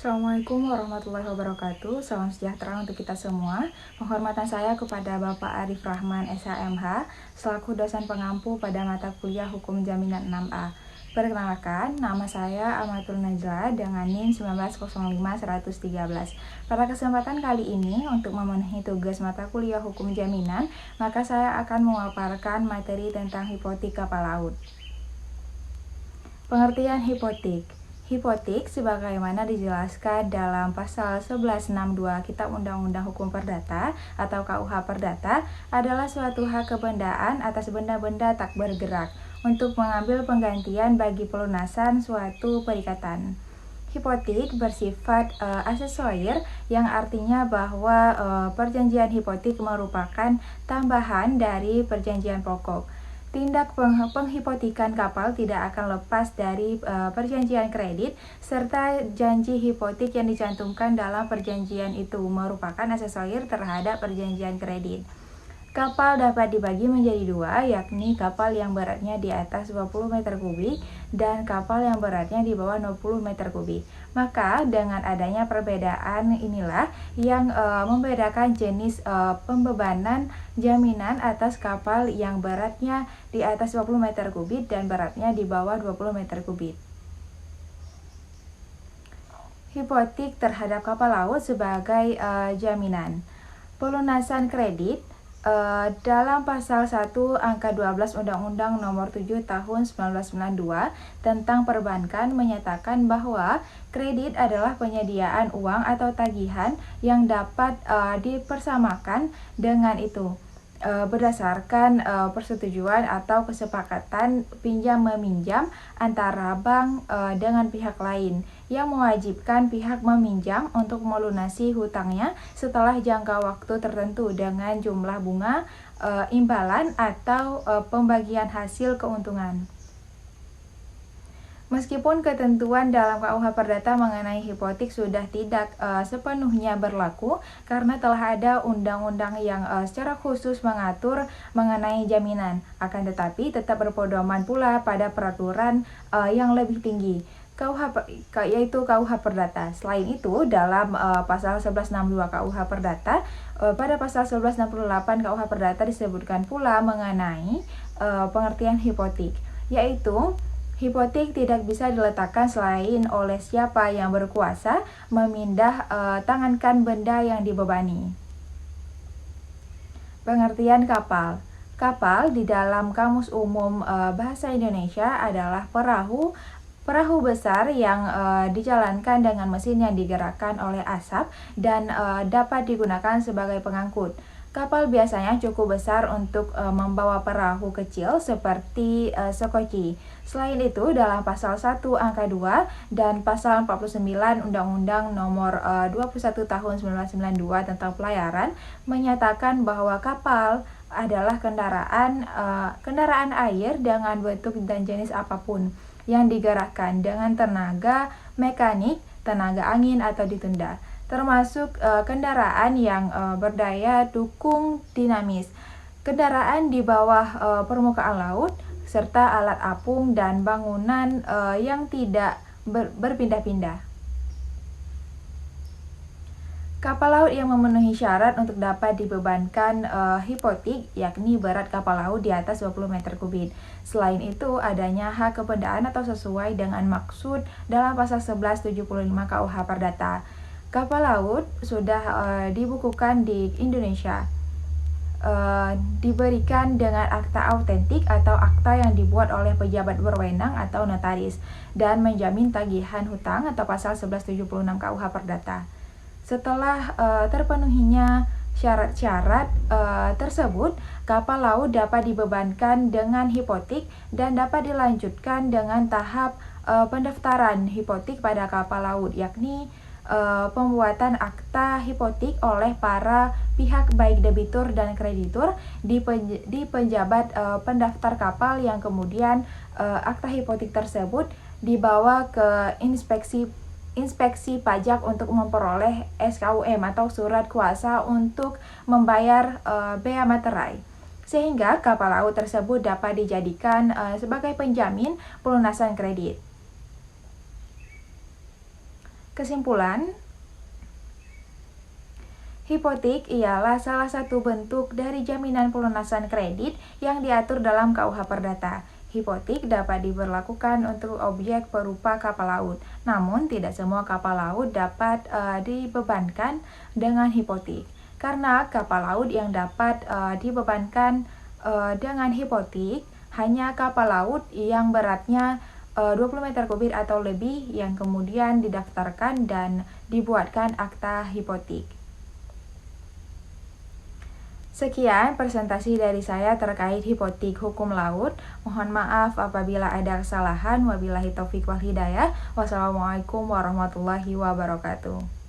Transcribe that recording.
Assalamualaikum warahmatullahi wabarakatuh. Salam sejahtera untuk kita semua. Penghormatan saya kepada Bapak Arif Rahman SHMH selaku dosen pengampu pada mata kuliah Hukum Jaminan 6A. Perkenalkan, nama saya Amatul Najla dengan NIM 1905113. Pada kesempatan kali ini, untuk memenuhi tugas mata kuliah Hukum Jaminan, maka saya akan memaparkan materi tentang hipotek kapal laut. Pengertian hipotek. Hipotek sebagaimana dijelaskan dalam pasal 1162 Kitab Undang-Undang Hukum Perdata atau KUH Perdata adalah suatu hak kebendaan atas benda-benda tak bergerak untuk mengambil penggantian bagi pelunasan suatu perikatan. Hipotek bersifat asesorir yang artinya bahwa perjanjian hipotek merupakan tambahan dari perjanjian pokok. Tindak penghipotekan kapal tidak akan lepas dari perjanjian kredit serta janji hipotek yang dicantumkan dalam perjanjian itu merupakan aksesorir terhadap perjanjian kredit. Kapal dapat dibagi menjadi dua, yakni kapal yang beratnya di atas 20 meter kubik dan kapal yang beratnya di bawah 20 meter kubik. Maka dengan adanya perbedaan inilah yang membedakan jenis pembebanan jaminan atas kapal yang beratnya di atas 20 meter kubik dan beratnya di bawah 20 meter kubik. Hipotek terhadap kapal laut sebagai jaminan. Pelunasan kredit dalam pasal 1 angka 12 Undang-Undang Nomor 7 Tahun 1992 tentang perbankan menyatakan bahwa kredit adalah penyediaan uang atau tagihan yang dapat dipersamakan dengan itu berdasarkan persetujuan atau kesepakatan pinjam-meminjam antara bank dengan pihak lain yang mewajibkan pihak meminjam untuk melunasi hutangnya setelah jangka waktu tertentu dengan jumlah bunga, imbalan, atau pembagian hasil keuntungan. Meskipun ketentuan dalam KUH Perdata mengenai hipotek sudah tidak sepenuhnya berlaku karena telah ada undang-undang yang secara khusus mengatur mengenai jaminan, akan tetapi tetap berpedoman pula pada peraturan yang lebih tinggi, yaitu KUH Perdata. Selain itu, dalam pasal 1162 KUH Perdata, pada pasal 1168 KUH Perdata disebutkan pula mengenai pengertian hipotek, yaitu hipotek tidak bisa diletakkan selain oleh siapa yang berkuasa memindah tangankan benda yang dibebani. Pengertian kapal. Kapal di dalam Kamus Umum Bahasa Indonesia adalah perahu besar yang dijalankan dengan mesin yang digerakkan oleh asap dan dapat digunakan sebagai pengangkut. Kapal biasanya cukup besar untuk membawa perahu kecil seperti sekoci. Selain itu, dalam pasal 1 angka 2 dan pasal 49 Undang-Undang Nomor 21 Tahun 1992 tentang pelayaran menyatakan bahwa kapal adalah kendaraan air dengan bentuk dan jenis apapun yang digerakkan dengan tenaga mekanik, tenaga angin, atau ditunda, termasuk kendaraan yang berdaya dukung dinamis, kendaraan di bawah permukaan laut, serta alat apung dan bangunan yang tidak berpindah-pindah. Kapal laut yang memenuhi syarat untuk dapat dibebankan hipotek yakni berat kapal laut di atas 20 meter kubik. Selain itu, adanya hak kebendaan atau sesuai dengan maksud dalam pasal 1175 KUH Perdata. Kapal laut sudah dibukukan di Indonesia, diberikan dengan akta autentik atau akta yang dibuat oleh pejabat berwenang atau notaris, dan menjamin tagihan hutang atau pasal 1176 KUH Perdata. Setelah terpenuhinya syarat-syarat tersebut, kapal laut dapat dibebankan dengan hipotek dan dapat dilanjutkan dengan tahap pendaftaran hipotek pada kapal laut, yakni pembuatan akta hipotek oleh para pihak baik debitur dan kreditur di penjabat pendaftar kapal, yang kemudian akta hipotek tersebut dibawa ke inspeksi pajak untuk memperoleh SKUM atau surat kuasa untuk membayar bea materai, sehingga kapal laut tersebut dapat dijadikan sebagai penjamin pelunasan kredit. Kesimpulan, hipotek ialah salah satu bentuk dari jaminan pelunasan kredit yang diatur dalam KUH Perdata. Hipotek dapat diberlakukan untuk objek berupa kapal laut, namun tidak semua kapal laut dapat dibebankan dengan hipotek. Karena kapal laut yang dapat dibebankan dengan hipotek hanya kapal laut yang beratnya 20 meter kubik atau lebih yang kemudian didaftarkan dan dibuatkan akta hipotek. Sekian presentasi dari saya terkait hipotek hukum laut. Mohon maaf apabila ada kesalahan. Wabillahi taufiq wal hidayah. Wassalamualaikum warahmatullahi wabarakatuh.